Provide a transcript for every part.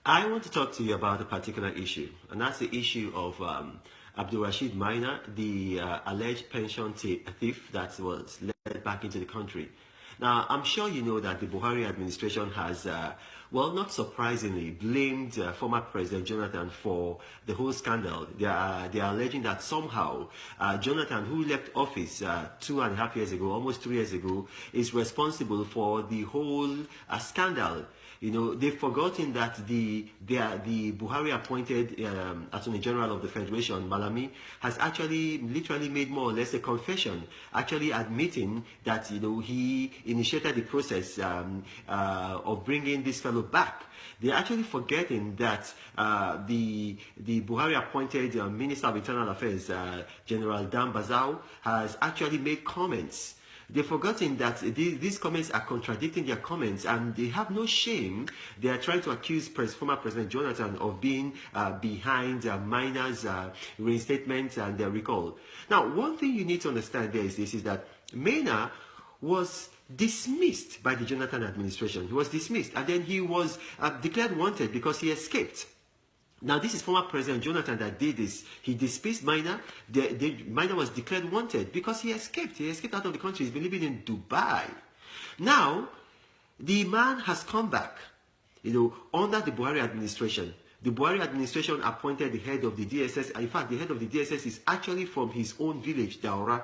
I want to talk to you about a particular issue, and that's the issue of Abdul Rashid Maina, the alleged pension thief that was led back into the country. Now, I'm sure you know that the Buhari administration has, well, not surprisingly, blamed former President Jonathan for the whole scandal. They are alleging that somehow Jonathan, who left office 2.5 years ago, almost 3 years ago, is responsible for the whole scandal. You know, they've forgotten that the Buhari appointed Attorney General of the Federation, Malami, has actually literally made more or less a confession, actually admitting that, you know, he initiated the process of bringing this fellow back. They're actually forgetting that the Buhari appointed Minister of Internal Affairs, General Dan Bazau, has actually made comments. They've forgotten that these comments are contradicting their comments, and they have no shame. They are trying to accuse former President Jonathan of being behind Mina's reinstatement and recall. Now, one thing you need to understand there is this, is that Mina was dismissed by the Jonathan administration. He was dismissed, and then he was declared wanted because he escaped. Now, this is former President Jonathan that did this. He dismissed Mina. Mina was declared wanted because he escaped. He escaped out of the country. He's been living in Dubai. Now, the man has come back, you know, under the Buhari administration. The Buhari administration appointed the head of the DSS. In fact, the head of the DSS is actually from his own village, Daura.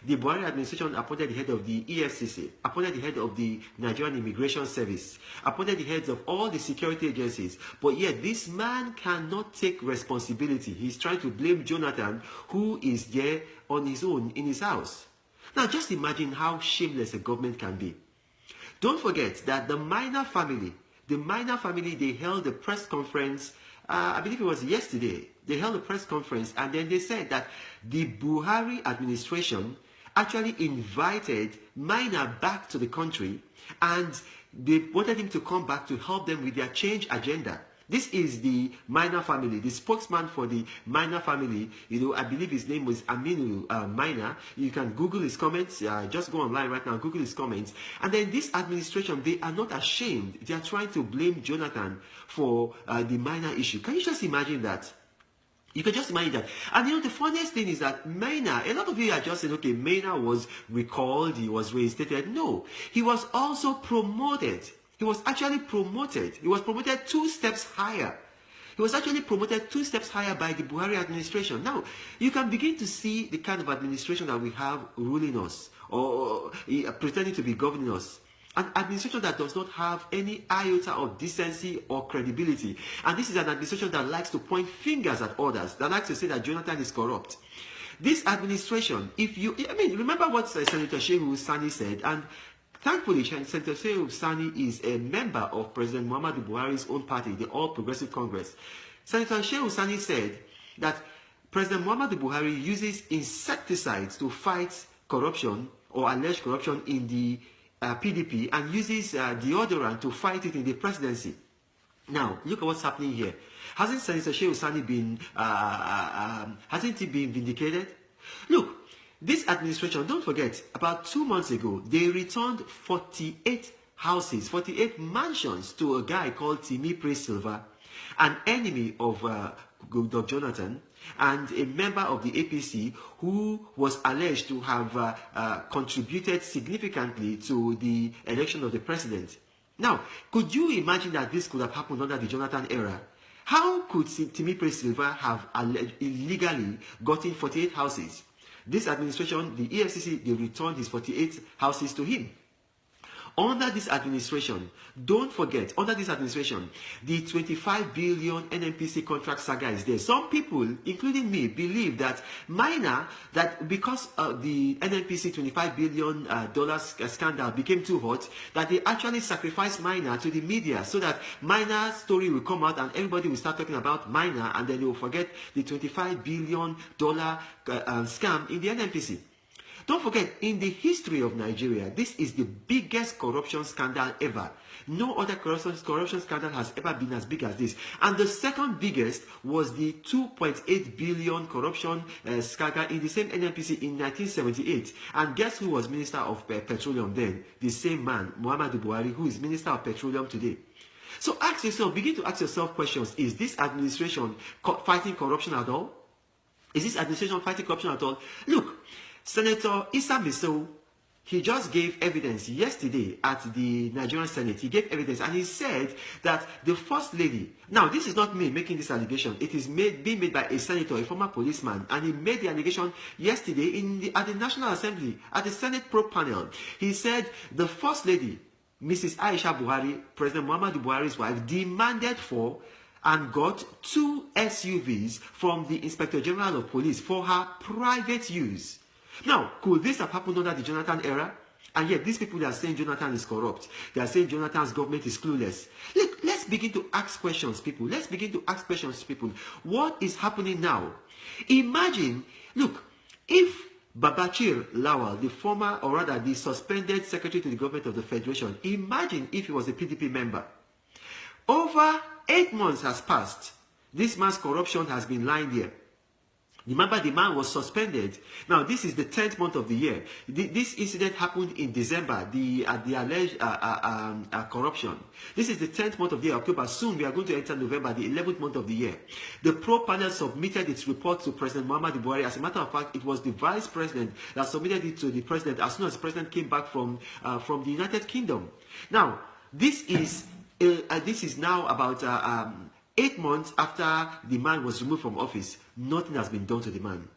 The Buhari administration appointed the head of the EFCC, appointed the head of the Nigerian Immigration Service, appointed the heads of all the security agencies. But yet this man cannot take responsibility. He's trying to blame Jonathan, who is there on his own in his house. Now just imagine how shameless a government can be. Don't forget that the Maina family, they held a press conference, I believe it was yesterday. They held a press conference, and then they said that the Buhari administration actually invited Maina back to the country, and they wanted him to come back to help them with their change agenda. This is the Maina family, the spokesman for the Maina family. You know, I believe his name was Aminu Maina. You can Google his comments. Just go online right now, Google his comments. And then this administration, they are not ashamed. They are trying to blame Jonathan for the Maina issue. Can you just imagine that? You can just imagine that. And you know, the funniest thing is that Maina, a lot of you are just saying, okay, Maina was recalled, he was reinstated. No, he was also promoted. He was actually promoted. He was promoted 2 steps higher. He was actually promoted 2 steps higher by the Buhari administration. Now, you can begin to see the kind of administration that we have ruling us, or pretending to be governing us. An administration that does not have any iota of decency or credibility. And this is an administration that likes to point fingers at others, that likes to say that Jonathan is corrupt. This administration, remember what Senator Shehu Sani said, and thankfully, Senator Shehu Sani is a member of President Muhammadu Buhari's own party, the All Progressive Congress. Senator Shehu Sani said that President Muhammadu Buhari uses insecticides to fight corruption or alleged corruption in the PDP, and uses deodorant to fight it in the presidency. Now, look at what's happening here. Hasn't Senator Shehu Sani been, hasn't he been vindicated? Look, this administration, don't forget, about 2 months ago, they returned 48 houses, 48 mansions to a guy called Timi Praise Silva, an enemy of Goodluck Jonathan, and a member of the APC who was alleged to have contributed significantly to the election of the president. Now, could you imagine that this could have happened under the Jonathan era? How could Timi Praise Silva have illegally gotten 48 houses? This administration, the EFCC, they returned his 48 houses to him. Under this administration, don't forget, under this administration, the 25 billion NNPC contract saga is there. Some people, including me, believe that that because the NNPC $25 billion scandal became too hot, that they actually sacrificed Maina to the media so that Maina's story will come out and everybody will start talking about Maina, and then they will forget the $25 billion scam in the NNPC. Don't forget, in the history of Nigeria, this is the biggest corruption scandal ever. No other corruption scandal has ever been as big as this. And the second biggest was the 2.8 billion corruption scandal in the same NNPC in 1978. And guess who was Minister of Petroleum then? The same man, Muhammadu Buhari, who is Minister of Petroleum today. So ask yourself, begin to ask yourself questions. Is this administration fighting corruption at all? Is this administration fighting corruption at all? Look, Senator Issa Misau, he just gave evidence yesterday at the Nigerian Senate. He gave evidence and he said that the First Lady, now this is not me making this allegation, it is being made by a senator, a former policeman, and he made the allegation yesterday at the National Assembly, at the Senate Probe panel. He said the First Lady, Mrs. Aisha Buhari, President Muhammadu Buhari's wife, demanded for and got 2 SUVs from the Inspector General of Police for her private use. Now, could this have happened under the Jonathan era? And yet, these people are saying Jonathan is corrupt. They are saying Jonathan's government is clueless. Look, let's begin to ask questions, people. Let's begin to ask questions, people. What is happening now? Imagine, look, if Babachir Lawal, the former, or rather the suspended secretary to the government of the Federation, imagine if he was a PDP member. Over 8 months has passed. This man's corruption has been lying there. Remember, the man was suspended. Now, this is the 10th month of the year. This incident happened in December, the alleged corruption. This is the 10th month of the year, October. Soon, we are going to enter November, the 11th month of the year. The probe panel submitted its report to President Muhammadu Buhari. As a matter of fact, it was the vice president that submitted it to the president as soon as the president came back from the United Kingdom. Now, this is now about 8 months after the man was removed from office. Nothing has been done to the man.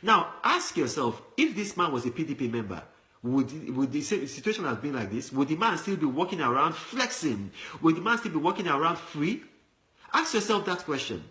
Now, ask yourself, if this man was a PDP member, would the situation have been like this? Would the man still be walking around flexing? Would the man still be walking around free? Ask yourself that question.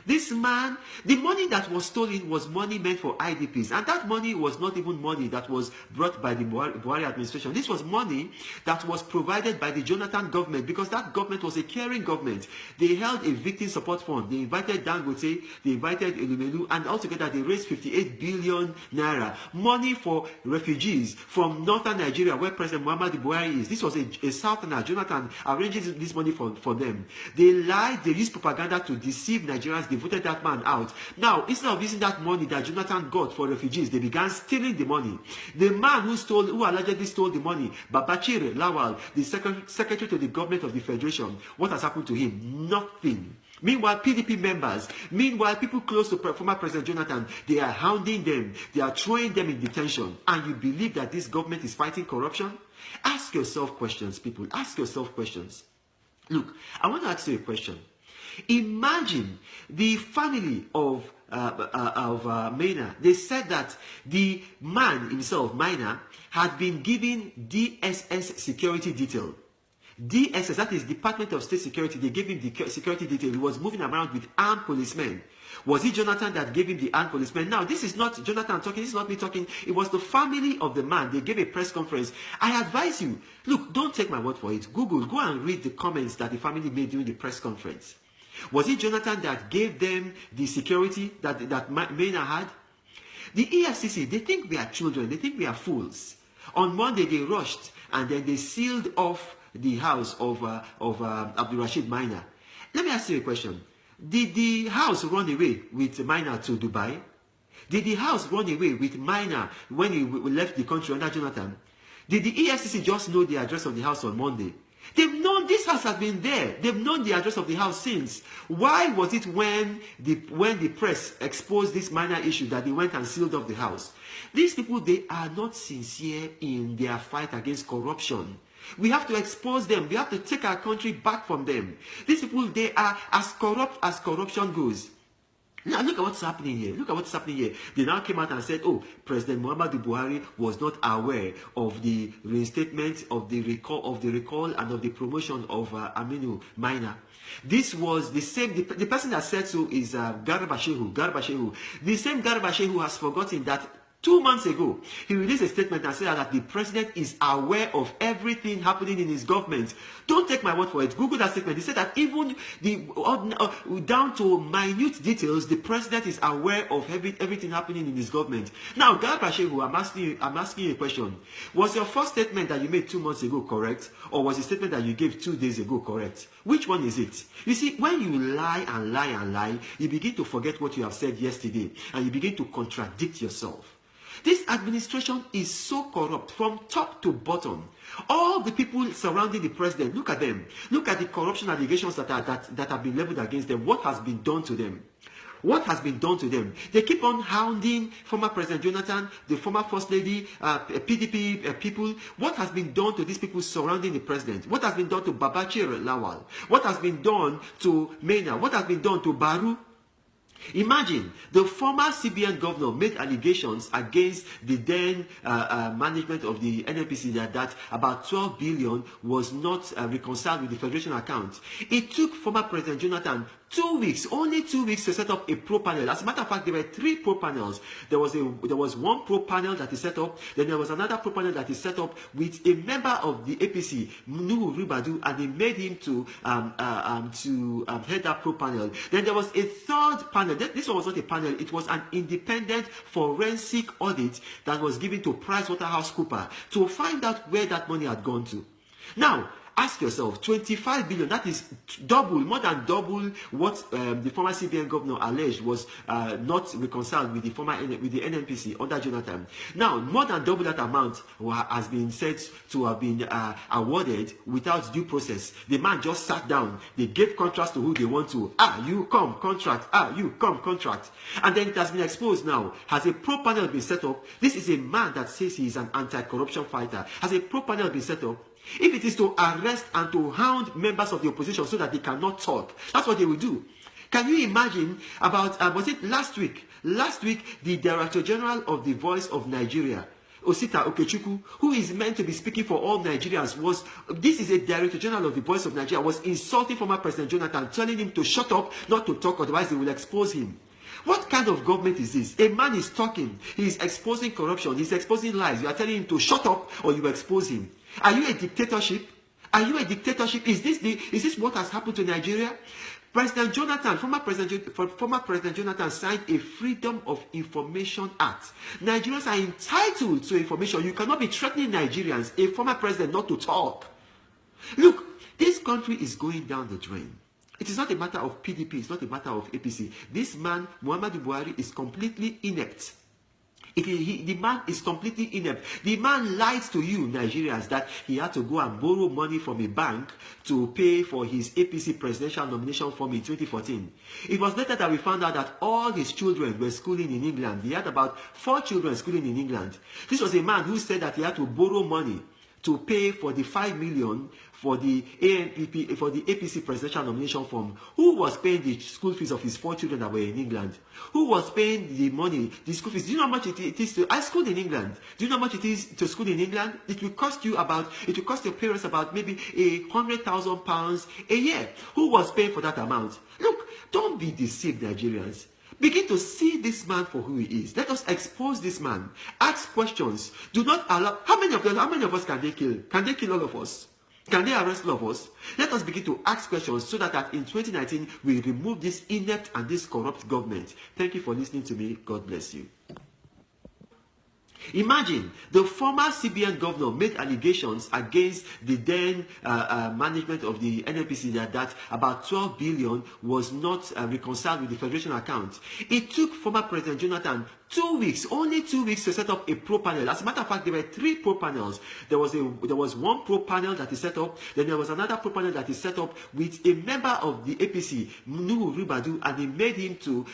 This man, the money that was stolen was money meant for IDPs. And that money was not even money that was brought by the Buhari administration. This was money that was provided by the Jonathan government, because that government was a caring government. They held a victim support fund. They invited Dangote, they invited Elumelu, and altogether they raised 58 billion naira. Money for refugees from northern Nigeria, where President Muhammadu Buhari is. This was a southerner. Jonathan arranges this money for them. They lied, they used propaganda to deceive Nigerians. They voted that man out. Now, instead of using that money that Jonathan got for refugees, they began stealing the money. The man who allegedly stole the money, Babachir Lawal, the secretary to the government of the Federation, what has happened to him? Nothing. Meanwhile, PDP members, people close to former President Jonathan, they are hounding them, they are throwing them in detention. And you believe that this government is fighting corruption? Ask yourself questions, people. Ask yourself questions. Look, I want to ask you a question. Imagine the family of Maina. They said that the man himself, Maina, had been given DSS security detail. DSS, that is Department of State Security, they gave him the security detail. He was moving around with armed policemen. Was it Jonathan that gave him the armed policemen? Now, this is not Jonathan talking, this is not me talking. It was the family of the man. They gave a press conference. I advise you, look, don't take my word for it. Google, go and read the comments that the family made during the press conference. Was it Jonathan that gave them the security that Maina had? The EFCC, they think we are children. They think we are fools. On Monday, they rushed and then they sealed off the house of Abdul Rashid Maina. Let me ask you a question. Did the house run away with Maina to Dubai? Did the house run away with Maina when he left the country under Jonathan? Did the EFCC just know the address of the house on Monday? They've known this house has been there. They've known the address of the house since. Why was it when the press exposed this minor issue that they went and sealed off the house? These people, they are not sincere in their fight against corruption. We have to expose them. We have to take our country back from them. These people, they are as corrupt as corruption goes. Now look at what's happening here. Look at what's happening here. They now came out and said, oh, President Muhammadu Buhari was not aware of the reinstatement of the recall and of the promotion of Aminu Maina. This was the same, the person that said so is Garba Shehu. The same Garba Shehu has forgotten that 2 months ago, he released a statement and said that the president is aware of everything happening in his government. Don't take my word for it. Google that statement. He said that even down to minute details, the president is aware of everything happening in his government. Now, Garba Shehu, I'm asking you a question. Was your first statement that you made 2 months ago correct? Or was the statement that you gave 2 days ago correct? Which one is it? You see, when you lie and lie and lie, you begin to forget what you have said yesterday. And you begin to contradict yourself. This administration is so corrupt from top to bottom. All the people surrounding the president, look at them. Look at the corruption allegations that have been leveled against them. What has been done to them? What has been done to them? They keep on hounding former President Jonathan, the former First Lady, PDP people. What has been done to these people surrounding the president? What has been done to Babachir Lawal? What has been done to Mena? What has been done to Baru? Imagine the former CBN governor made allegations against the then management of the NNPC that about 12 billion was not reconciled with the federation account. It took former President Jonathan 2 weeks, only 2 weeks, to set up a pro panel. As a matter of fact, there were 3 pro panels. There was one pro panel that is set up. Then there was another pro panel that is set up with a member of the APC, Nuhu Ribadu, and they made him to head that pro panel. Then there was a third panel. This one was not a panel. It was an independent forensic audit that was given to PricewaterhouseCoopers to find out where that money had gone to. Now, ask yourself, 25 billion, that is double, more than double what the former CBN governor alleged was not reconciled with the NNPC under Jonathan. Now, more than double that amount has been said to have been awarded without due process. The man just sat down. They gave contracts to who they want to. You come, contract. You come, contract. And then it has been exposed now. Has a pro panel been set up? This is a man that says he is an anti-corruption fighter. Has a pro panel been set up? If it is to arrest and to hound members of the opposition so that they cannot talk, that's what they will do. Can you imagine about, was it last week? Last week, the Director General of the Voice of Nigeria, Osita Okechukwu, who is meant to be speaking for all Nigerians, this is a Director General of the Voice of Nigeria, was insulting former President Jonathan, telling him to shut up, not to talk, otherwise they will expose him. What kind of government is this? A man is talking, he is exposing corruption, he is exposing lies. You are telling him to shut up or you expose him. Are you a dictatorship? Are you a dictatorship? Is this what has happened to Nigeria? President Jonathan, former President Jonathan signed a Freedom of Information Act. Nigerians are entitled to information. You cannot be threatening Nigerians, a former president, not to talk. Look, this country is going down the drain. It is not a matter of PDP, it's not a matter of APC. This man, Muhammadu Buhari, is completely inept. The man is completely inept. The man lied to you, Nigerians, that he had to go and borrow money from a bank to pay for his APC presidential nomination form in 2014. It was later that we found out that all his children were schooling in England. He had about 4 children schooling in England. This was a man who said that he had to borrow money to pay for the 5 million for the APC presidential nomination form. Who was paying the school fees of his 4 children that were in England? Who was paying the money, the school fees? Do you know how much it is to... I schooled in England. Do you know how much it is to school in England? It will cost your parents about maybe £100,000 a year. Who was paying for that amount? Look, don't be deceived, Nigerians. Begin to see this man for who he is. Let us expose this man. Ask questions. Do not allow... How many of us can they kill? Can they kill all of us? Can they arrest all of us? Let us begin to ask questions so that in 2019 we remove this inept and this corrupt government. Thank you for listening to me. God bless you. Imagine the former CBN governor made allegations against the then management of the NNPC that about 12 billion was not reconciled with the federation account. It took former President Jonathan 2 weeks, only 2 weeks, to set up a pro panel. As a matter of fact, there were 3 pro panels. There was one pro panel that is set up. Then there was another pro panel that is set up with a member of the APC, Nuhu Ribadu, and they made him to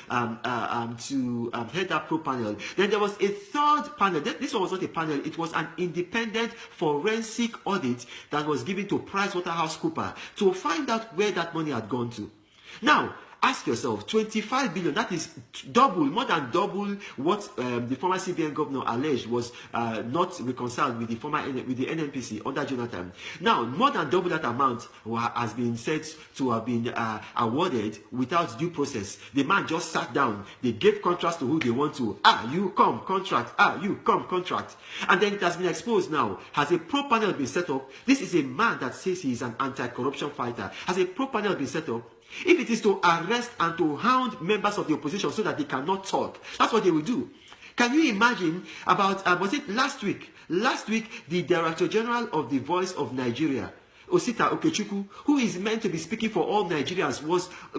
head that pro panel. Then there was a third panel. This one was not a panel. It was an independent forensic audit that was given to PricewaterhouseCoopers to find out where that money had gone to. Now, ask yourself, 25 billion, that is double, more than double what the former CBN governor alleged was not reconciled with the NNPC under Jonathan. Now, more than double that amount has been said to have been awarded without due process. The man just sat down. They gave contracts to who they want to. You come, contract. You come, contract. And then it has been exposed now. Has a pro panel been set up? This is a man that says he is an anti-corruption fighter. Has a pro panel been set up? If it is to arrest and to hound members of the opposition so that they cannot talk, that's what they will do. Can you imagine about, was it last week? Last week, the Director General of the Voice of Nigeria, Osita Okechukwu, who is meant to be speaking for all Nigerians,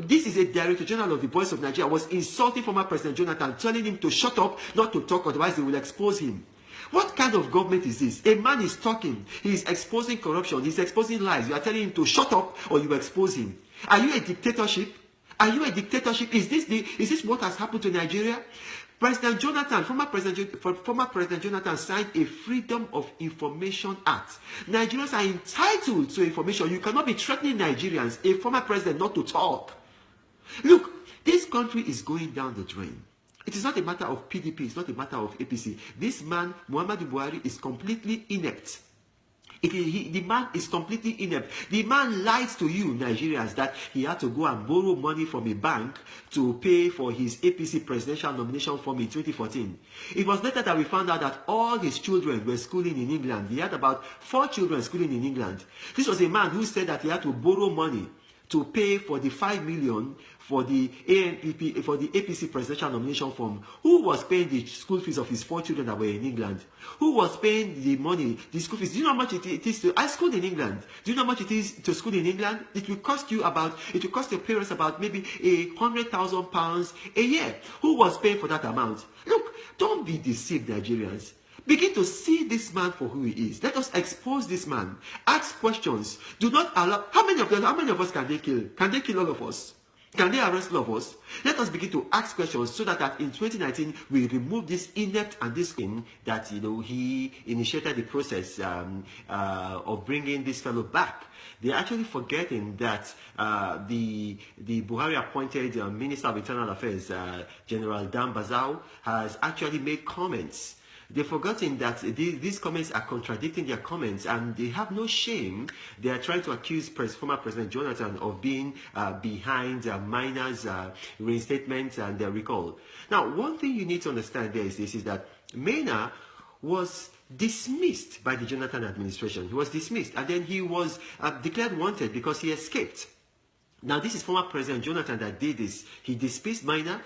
this is a Director General of the Voice of Nigeria, was insulting former President Jonathan, telling him to shut up, not to talk, otherwise they will expose him. What kind of government is this? A man is talking, he is exposing corruption, he is exposing lies. You are telling him to shut up or you expose him. Are you a dictatorship? Are you a dictatorship? Is this what has happened to Nigeria? President Jonathan, former President Jonathan signed a Freedom of Information Act. Nigerians are entitled to information. You cannot be threatening Nigerians, a former president, not to talk. Look, this country is going down the drain. It is not a matter of PDP, it's not a matter of APC. This man, Muhammadu Buhari, is completely inept. The man is completely inept. The man lied to you, Nigerians, that he had to go and borrow money from a bank to pay for his APC presidential nomination form in 2014. It was later that we found out that all his children were schooling in England. He had about 4 children schooling in England. This was a man who said that he had to borrow money to pay for the 5 million for the ANPP, for the APC presidential nomination form. Who was paying the school fees of his 4 children that were in England? Who was paying the money, the school fees? Do you know how much it is to... I schooled in England. Do you know how much it is to school in England? It will cost your parents about maybe £100,000 a year. Who was paying for that amount? Look, don't be deceived, Nigerians. Begin to see this man for who he is. Let us expose this man. Ask questions. Do not allow... How many of us can they kill? Can they kill all of us? Can they arrest all of us? Let us begin to ask questions so that in 2019 we remove this inept and this thing that he initiated the process of bringing this fellow back. They're actually forgetting that the Buhari appointed Minister of Internal Affairs, General Dan Bazao, has actually made comments. They've forgotten that these comments are contradicting their comments, and they have no shame. They are trying to accuse former President Jonathan of being behind Miners' reinstatement and their recall. Now, one thing you need to understand there is this, is that Maina was dismissed by the Jonathan administration. He was dismissed, and then he was declared wanted because he escaped. Now, this is former President Jonathan that did this. He dismissed Maina.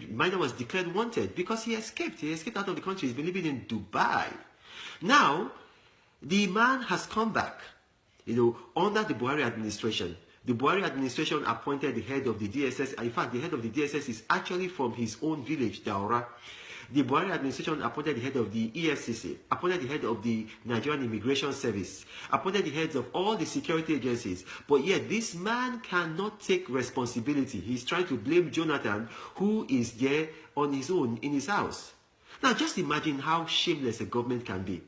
Maina was declared wanted because he escaped. He escaped out of the country. He's been living in Dubai. Now, the man has come back, under the Buhari administration. The Buhari administration appointed the head of the DSS. In fact, the head of the DSS is actually from his own village, Daura. The Buhari administration appointed the head of the EFCC, appointed the head of the Nigerian Immigration Service, appointed the heads of all the security agencies. But yet this man cannot take responsibility. He's trying to blame Jonathan, who is there on his own in his house. Now just imagine how shameless a government can be.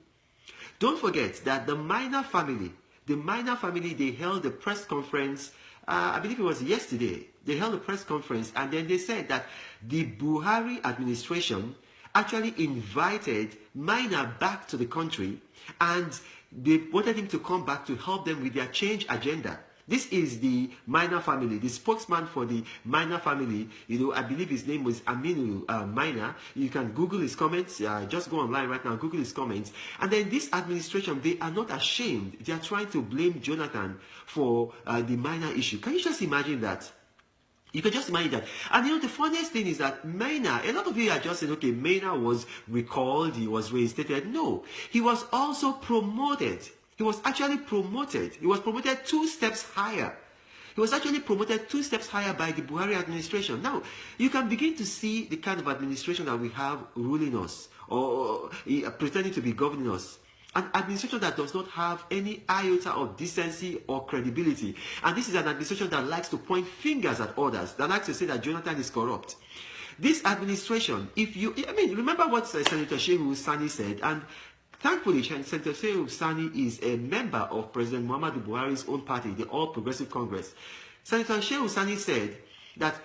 Don't forget that the Minor family, they held a press conference, I believe it was yesterday. They held a press conference, and then they said that the Buhari administration actually invited Maina back to the country, and they wanted him to come back to help them with their change agenda. This is the Maina family, the spokesman for the Maina family. I believe his name was Aminu Maina. You can Google his comments. Just go online right now, Google his comments. And then this administration, they are not ashamed. They are trying to blame Jonathan for the Maina issue. Can you just imagine that? You can just imagine that. And the funniest thing is that Maina, a lot of you are just saying, okay, Maina was recalled, he was reinstated. No, he was also promoted. He was actually promoted. He was promoted 2 steps higher. He was actually promoted 2 steps higher by the Buhari administration. Now, you can begin to see the kind of administration that we have ruling us, or pretending to be governing us. An administration that does not have any iota of decency or credibility. And this is an administration that likes to point fingers at others, that likes to say that Jonathan is corrupt. This administration, remember what Senator Shehu Sani said, and thankfully, Senator Shehu Sani is a member of President Muhammadu Buhari's own party, the All Progressive Congress. Senator Shehu Sani said that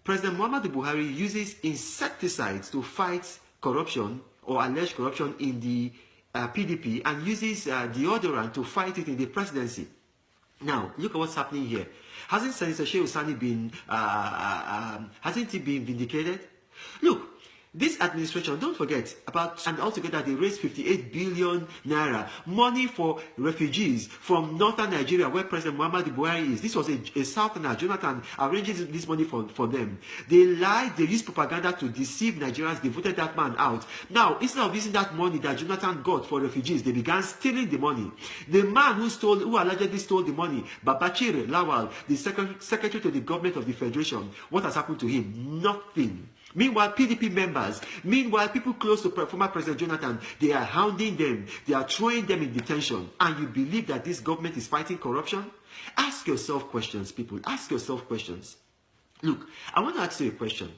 President Muhammadu Buhari uses insecticides to fight corruption or alleged corruption in the PDP, and uses deodorant to fight it in the presidency. Now, look at what's happening here. Hasn't Senator Shehu Sani been, hasn't he been vindicated? Look, This administration, don't forget about, and altogether they raised 58 billion naira money for refugees from northern Nigeria, where President Muhammadu Buhari is. This was a southerner. Jonathan arranges this money for them. They lied, they used propaganda to deceive Nigerians. They voted that man out. Now, instead of using that money that Jonathan got for refugees, they began stealing the money. The man who allegedly stole the money, Babachir Lawal, the secretary to the government of the Federation, what has happened to him? Nothing. Meanwhile, PDP members, people close to former President Jonathan, they are hounding them, they are throwing them in detention. And you believe that this government is fighting corruption? Ask yourself questions, people. Ask yourself questions. Look, I want to ask you a question.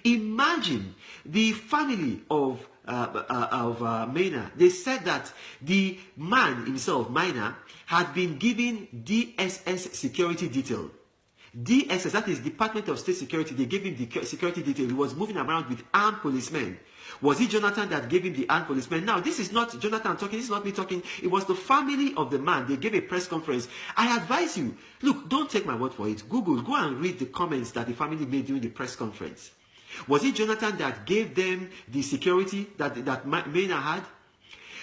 Imagine the family of Maina. They said that the man himself, Maina, had been given DSS security detail. DSS, that is Department of State Security, they gave him the security detail. He was moving around with armed policemen. Was it Jonathan that gave him the armed policemen? Now, this is not Jonathan talking, this is not me talking. It was the family of the man. They gave a press conference. I advise you, look, don't take my word for it. Google, go and read the comments that the family made during the press conference. Was it Jonathan that gave them the security that Maina had?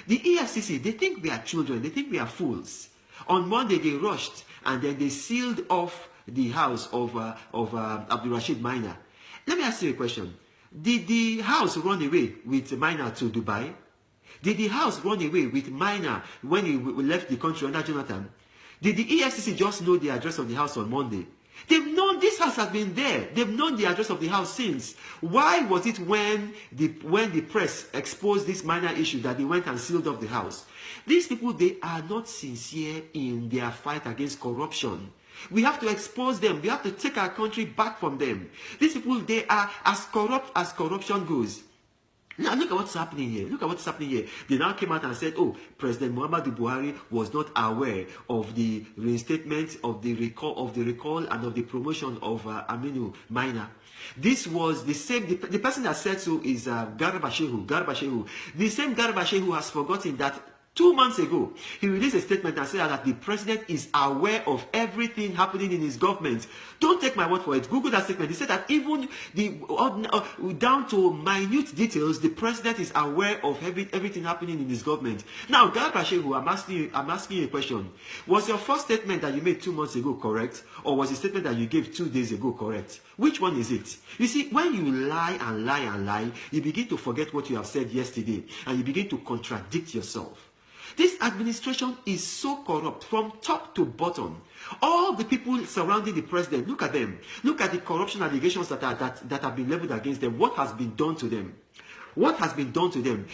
The EFCC, they think we are children. They think we are fools. On Monday, they rushed and then they sealed off the house of Abdulrashid Maina. Let me ask you a question. Did the house run away with Maina to Dubai? Did the house run away with Maina when he left the country under Jonathan? Did the EFCC just know the address of the house on Monday? They've known this house has been there. They've known the address of the house since. Why was it when the press exposed this Maina issue that they went and sealed off the house? These people, they are not sincere in their fight against corruption. We have to expose them. We have to take our country back from them. These people, they are as corrupt as corruption goes. Now look at what's happening here. Look at what's happening here. They now came out and said, oh, President Muhammadu Buhari was not aware of the reinstatement of the recall and of the promotion of Aminu Maina. This was the same, the person that said so is Garba Shehu. The same Garba Shehu has forgotten that 2 months ago, he released a statement and said that the president is aware of everything happening in his government. Don't take my word for it. Google that statement. He said that even down to minute details, the president is aware of everything happening in his government. Now, Garba Shehu, I'm asking you a question. Was your first statement that you made 2 months ago correct? Or was the statement that you gave 2 days ago correct? Which one is it? You see, when you lie and lie and lie, you begin to forget what you have said yesterday. And you begin to contradict yourself. This administration is so corrupt from top to bottom. All the people surrounding the president, look at them. Look at the corruption allegations that have been leveled against them. What has been done to them? What has been done to them?